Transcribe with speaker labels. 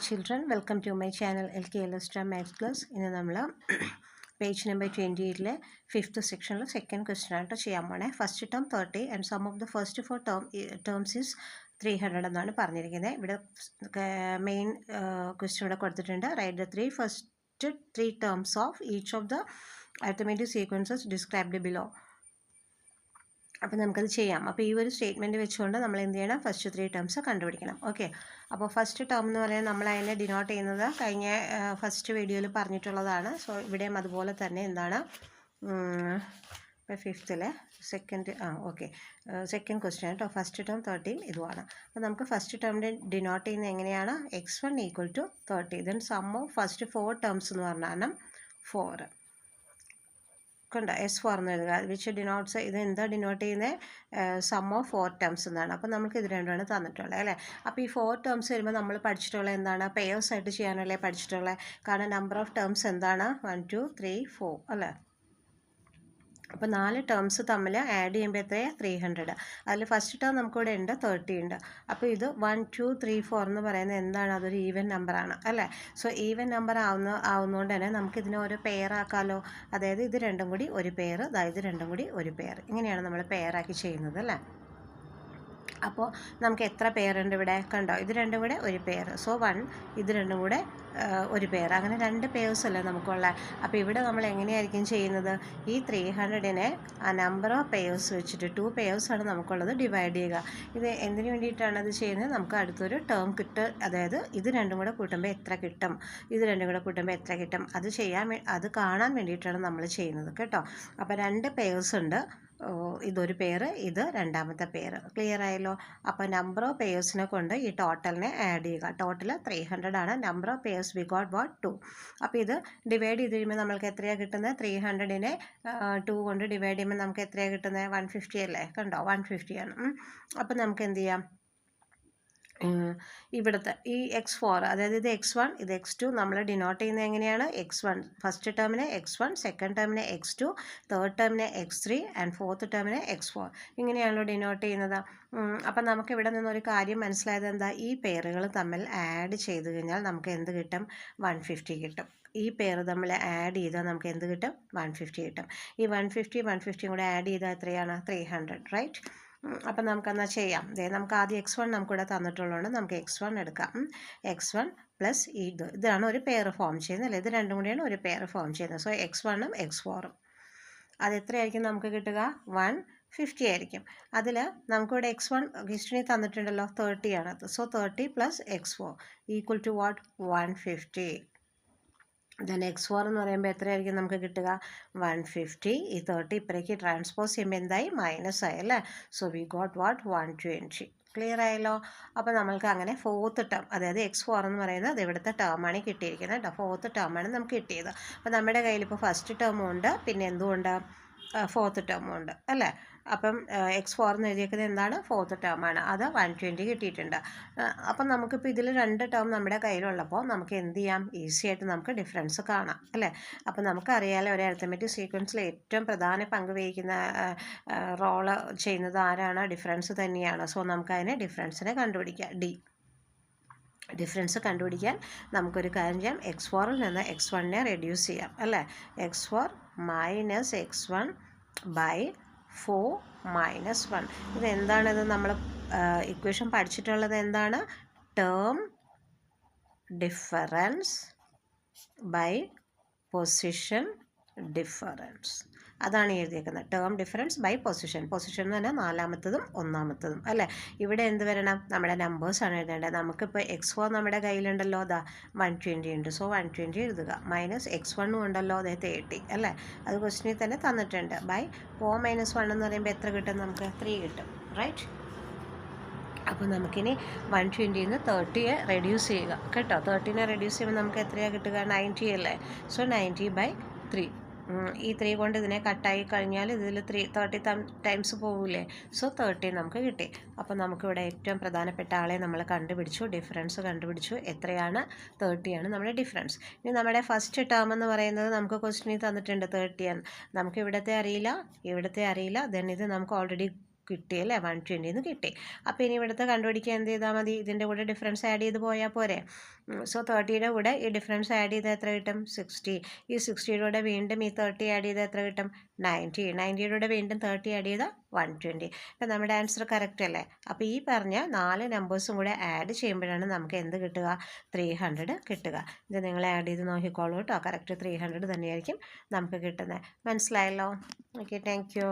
Speaker 1: children, welcome to my channel LKLSTRA Maths Class. ഇന്ന് നമ്മൾ page number 28 5th സെക്ഷനിൽ second question ആയിട്ട് ചെയ്യാൻ പോണേ. First term 30 and sum of the first 4 terms is 300 എന്നാണ് പറഞ്ഞിരിക്കുന്നത്. ഇവിടെ മെയിൻ ക്വസ്റ്റ്യൻ ഇവിടെ കൊടുത്തിട്ടുണ്ട്. Write the first three terms of each of the arithmetic sequences described below. അപ്പോൾ നമുക്കത് ചെയ്യാം. അപ്പോൾ ഈ ഒരു സ്റ്റേറ്റ്മെൻറ്റ് വെച്ചുകൊണ്ട് നമ്മൾ എന്ത് ചെയ്യണം, ഫസ്റ്റ് ത്രീ ടേംസ് കണ്ടുപിടിക്കണം. ഓക്കെ, അപ്പോൾ ഫസ്റ്റ് ടേം എന്ന് പറയുന്നത് നമ്മൾ അതിനെ ഡിനോട്ട് ചെയ്യുന്നത് കഴിഞ്ഞ ഫസ്റ്റ് വീഡിയോയിൽ പറഞ്ഞിട്ടുള്ളതാണ്. സോ ഇവിടെയും അതുപോലെ തന്നെ എന്താണ്, ഇപ്പോൾ ഫിഫ്ത്തിലെ സെക്കൻഡ് സെക്കൻഡ് ക്വസ്റ്റ്യൻ കേട്ടോ. First term 13 ഇതുമാണ്. അപ്പോൾ നമുക്ക് ഫസ്റ്റ് ടേമിൻ്റെ ഡിനോട്ട് ചെയ്യുന്നത് എങ്ങനെയാണ്, x1 = 30. Then sum of first 4 terms എന്ന് പറഞ്ഞാൽ 4 കണ്ടോ, S4 എന്ന് എഴുതുക. വിച്ച് ഡിനോട്ട്സ്, ഇത് എന്താ ഡിനോട്ട് ചെയ്യുന്നത്, സം ഓഫ് 4 ടേംസ് എന്നാണ്. അപ്പോൾ നമുക്ക് ഇത് രണ്ടുമാണ് തന്നിട്ടുള്ളത് അല്ലേ. അപ്പോൾ ഈ 4 ടേംസ് വരുമ്പോൾ നമ്മൾ പഠിച്ചിട്ടുള്ളത് എന്താണ്, പെയേഴ്സ് ആയിട്ട് ചെയ്യാനല്ലേ പഠിച്ചിട്ടുള്ളത്. കാരണം നമ്പർ ഓഫ് ടേംസ് എന്താണ്, 1 2 3 4 അല്ലേ. അപ്പോൾ 4 ടേംസ് തമ്മിൽ ആഡ് ചെയ്യുമ്പോൾ എത്രയാണ്, 300. അതിൽ ഫസ്റ്റ് ടേം നമുക്കിവിടെ ഉണ്ട് 30 ഉണ്ട്. അപ്പോൾ ഇത് 1 2 3 4 എന്ന് പറയുന്നത് എന്താണ്, അതൊരു ഈവൻ നമ്പറാണ് അല്ലേ. സോ ഈവൻ നമ്പർ ആവുന്നതുകൊണ്ട് തന്നെ നമുക്കിതിനെ ഒരു പെയർ ആക്കാമല്ലോ. അതായത് ഇത് രണ്ടും കൂടി ഒരു പെയർ, അതായത് രണ്ടും കൂടി ഒരു പെയർ, ഇങ്ങനെയാണ് നമ്മൾ പെയറാക്കി ചെയ്യുന്നത് അല്ലേ. അപ്പോൾ നമുക്ക് എത്ര പെയറുണ്ട് ഇവിടെ, കണ്ടോ, ഇത് രണ്ടും കൂടെ ഒരു പെയർ. സോ 1, ഇത് രണ്ടും കൂടെ ഒരു പെയർ, അങ്ങനെ 2 പെയേഴ്സ് അല്ലേ നമുക്കുള്ള. അപ്പോൾ ഇവിടെ നമ്മൾ എങ്ങനെയായിരിക്കും ചെയ്യുന്നത്, ഈ 300-നെ ആ നമ്പർ ഓഫ് പെയേഴ്സ് വെച്ചിട്ട് 2 പെയേഴ്സാണ് നമുക്കുള്ളത് ഡിവൈഡ് ചെയ്യുക. ഇത് എന്തിനു വേണ്ടിയിട്ടാണ് അത് ചെയ്യുന്നത്, നമുക്ക് അടുത്തൊരു ടേം അതായത് ഇത് രണ്ടും കൂടെ കൂട്ടുമ്പോൾ എത്ര കിട്ടും, ഇത് രണ്ടും കൂടെ കൂട്ടുമ്പോൾ എത്ര കിട്ടും, അത് കാണാൻ വേണ്ടിയിട്ടാണ് നമ്മൾ ചെയ്യുന്നത് കേട്ടോ. അപ്പോൾ 2 പെയേഴ്സ് ഉണ്ട്, ഇതൊരു പെയർ, ഇത് രണ്ടാമത്തെ പെയർ. ക്ലിയർ ആയല്ലോ. അപ്പോൾ നമ്പർ ഓഫ് പെയേഴ്സിനെ കൊണ്ട് ഈ ടോട്ടലിനെ ആഡ് ചെയ്യുക. ടോട്ടൽ 300 ആണ്. Number of pairs we got 2. അപ്പോൾ ഇത് ഡിവൈഡ് ചെയ്ത് കഴിയുമ്പോൾ നമ്മൾക്ക് എത്രയാണ് കിട്ടുന്നത്, 300-നെ 2 കൊണ്ട് ഡിവൈഡ് ചെയ്യുമ്പോൾ നമുക്ക് എത്രയാണ് കിട്ടുന്നത്, 150 അല്ലേ. കണ്ടോ, 150 ആണ്. അപ്പോൾ നമുക്ക് എന്ത് ചെയ്യാം, ഇവിടുത്തെ ഈ x4, അതായത് ഇത് x1 ഇത് x2 നമ്മൾ ഡിനോട്ട് ചെയ്യുന്നത് എങ്ങനെയാണ്, x1 ഫസ്റ്റ് ടേമിനെ x1, സെക്കൻഡ് ടേമിനെ x2, തേർഡ് ടേമിനെ x3 ആൻഡ് ഫോർത്ത് ടേമിനെ x4, ഇങ്ങനെയാണല്ലോ ഡിനോട്ട് ചെയ്യുന്നത്. അപ്പം നമുക്ക് ഇവിടെ നിന്നൊരു കാര്യം മനസ്സിലായത് എന്താ, ഈ പെയറുകൾ തമ്മിൽ ആഡ് ചെയ്ത് കഴിഞ്ഞാൽ നമുക്ക് എന്ത് കിട്ടും, 150 കിട്ടും. ഈ പെയർ നമ്മൾ ആഡ് ചെയ്താൽ നമുക്ക് എന്ത് കിട്ടും, 150 കിട്ടും. ഈ 150 കൂടെ ആഡ് ചെയ്താൽ എത്രയാണ്, 300, റൈറ്റ്. അപ്പം നമുക്കെന്നാൽ ചെയ്യാം. നമുക്ക് ആദ്യം x1 നമുക്കിവിടെ തന്നിട്ടുള്ളതുകൊണ്ട് നമുക്ക് x1 എടുക്കാം. x1 പ്ലസ് ഇതാണ് ഒരു പെയർ ഫോം ചെയ്യുന്നത് അല്ലേ. ഇത് രണ്ടും കൂടിയാണ് ഒരു പെയർ ഫോം ചെയ്യുന്നത്. സോ x1-ഉം x4-ഉം അത് എത്രയായിരിക്കും നമുക്ക് കിട്ടുക, 150 ആയിരിക്കും. അതിൽ നമുക്കിവിടെ x1 ഹിസ്റ്ററി തന്നിട്ടുണ്ടല്ലോ, 30 ആണ്. So 30 plus x4 equal to what, 150. Then x4 എന്ന് പറയുമ്പോൾ എത്രയായിരിക്കും നമുക്ക് കിട്ടുക, 150. ഈ 30 ഇപ്പറേക്ക് ട്രാൻസ്പോസ് ചെയ്യുമ്പോൾ എന്തായി, മൈനസ് ആയി അല്ലേ. So we got what, 120. Clear ആയല്ലോ. അപ്പോൾ നമ്മൾക്ക് അങ്ങനെ ഫോർത്ത് ടേം, അതായത് x4 എന്ന് പറയുന്നത് അത് ഇവിടുത്തെ ടേമാണ് കിട്ടിയിരിക്കുന്നത് കേട്ടോ. ഫോർത്ത് ടേമാണ് നമുക്ക് കിട്ടിയത്. അപ്പോൾ നമ്മുടെ കയ്യിൽ ഇപ്പോൾ ഫസ്റ്റ് ടേമും ഉണ്ട്, പിന്നെ എന്തുകൊണ്ട്, ഫോർത്ത് ടേമും ഉണ്ട് അല്ലേ. അപ്പം x4 എന്ന് എഴുതിയേക്കുന്നത് എന്താണ്, ഫോർത്ത് ടേമാണ്. അത് 120 കിട്ടിയിട്ടുണ്ട്. അപ്പം നമുക്കിപ്പോൾ ഇതിൽ 2 ടേം നമ്മുടെ കയ്യിലുള്ളപ്പോൾ നമുക്ക് എന്ത് ചെയ്യാം, ഈസി ആയിട്ട് നമുക്ക് ഡിഫറൻസ് കാണാം അല്ലേ. അപ്പം നമുക്കറിയാലോ, ഒരു അരിത്മെറ്റിക് സീക്വൻസിൽ ഏറ്റവും പ്രധാന പങ്ക് വഹിക്കുന്ന റോള് ചെയ്യുന്നത് ആരാണ്, ഡിഫറൻസ് തന്നെയാണ്. സോ നമുക്കതിനെ ഡിഫറൻസിനെ കണ്ടുപിടിക്കാം. ഡിഫറൻസ് കണ്ടുപിടിക്കാൻ നമുക്കൊരു കാര്യം ചെയ്യാം, x4-ൽ നിന്ന് x1-നെ റെഡ്യൂസ് ചെയ്യാം അല്ലേ. x4 minus x1 by 4 minus 1. ഇതെന്താണിത്, നമ്മൾ ഇക്വേഷൻ പഠിച്ചിട്ടുള്ളത് എന്താണ്, term difference by position difference, അതാണ് എഴുതിയേക്കുന്നത്. ടേം ഡിഫറൻസ് ബൈ പൊസിഷൻ എന്ന് പറഞ്ഞാൽ നാലാമത്തതും ഒന്നാമത്തതും അല്ലേ. ഇവിടെ എന്ത് വരണം, നമ്മുടെ നമ്പേഴ്സാണ് എഴുതേണ്ടത്. നമുക്കിപ്പോൾ x4 നമ്മുടെ കയ്യിലുണ്ടല്ലോ, അതാ 120 ഉണ്ട്. സോ 120 എഴുതുക. മൈനസ് x1 ഉണ്ടല്ലോ, അതെ 30 അല്ലേ. അത് ക്വസ്റ്റ്യനിൽ തന്നെ തന്നിട്ടുണ്ട്. ബൈ 4 മൈനസ് 1 എന്ന് പറയുമ്പോൾ എത്ര കിട്ടും, നമുക്ക് 3 കിട്ടും, റൈറ്റ്. അപ്പോൾ നമുക്കിനി 120-ന്ന് 30-യെ റെഡ്യൂസ് ചെയ്യുക കേട്ടോ. 30-നെ റെഡ്യൂസ് ചെയ്യുമ്പോൾ നമുക്ക് എത്രയാണ് കിട്ടുക, 90 അല്ലേ. സോ 90/3. ഈ 3 കൊണ്ട് ഇതിനെ കട്ടായി കഴിഞ്ഞാൽ ഇതിൽ 30 ടൈംസ് പോകില്ലേ. സോ 30 നമുക്ക് കിട്ടി. അപ്പോൾ നമുക്കിവിടെ ഏറ്റവും പ്രധാനപ്പെട്ട ആളെ നമ്മൾ കണ്ടുപിടിച്ചു, ഡിഫറൻസ് കണ്ടുപിടിച്ചു. എത്രയാണ്, 30 ആണ് നമ്മുടെ ഡിഫറൻസ്. ഇനി നമ്മുടെ ഫസ്റ്റ് ടേം എന്ന് പറയുന്നത് നമുക്ക് ക്വസ്റ്റ്യനിൽ തന്നിട്ടുണ്ട് 30 ആണ്. നമുക്ക് ഇവിടുത്തെ അറിയില്ല, ദെൻ ഇത് നമുക്ക് ഓൾറെഡി കിട്ടിയല്ലേ 120 എന്ന് കിട്ടി. അപ്പോൾ ഇനി ഇവിടുത്തെ കണ്ടുപിടിക്കാൻ എന്ത് ചെയ്താൽ മതി? ഇതിൻ്റെ കൂടെ ഡിഫറൻസ് ആഡ് ചെയ്ത് പോയാൽ പോരെ? സോ 30യുടെ കൂടെ ഈ ഡിഫറൻസ് ആഡ് ചെയ്താൽ എത്ര കിട്ടും? 60. ഈ 60യുടെ കൂടെ വീണ്ടും ഈ 30 ആഡ് ചെയ്താൽ എത്ര കിട്ടും? 90. 90യുടെ കൂടെ വീണ്ടും 30 ആഡ് ചെയ്താൽ 120. അപ്പം നമ്മുടെ ആൻസർ കറക്റ്റ് അല്ലേ? അപ്പോൾ ഈ പറഞ്ഞ 4 നമ്പേഴ്സും കൂടെ ആഡ് ചെയ്യുമ്പോഴാണ് നമുക്ക് എന്ത് കിട്ടുക? 300 കിട്ടുക. ഇത് നിങ്ങൾ ആഡ് ചെയ്ത് നോക്കിക്കോളൂ കേട്ടോ. കറക്റ്റ് 300 തന്നെയായിരിക്കും നമുക്ക് കിട്ടുന്നത്. മനസ്സിലായല്ലോ? Okay, thank you.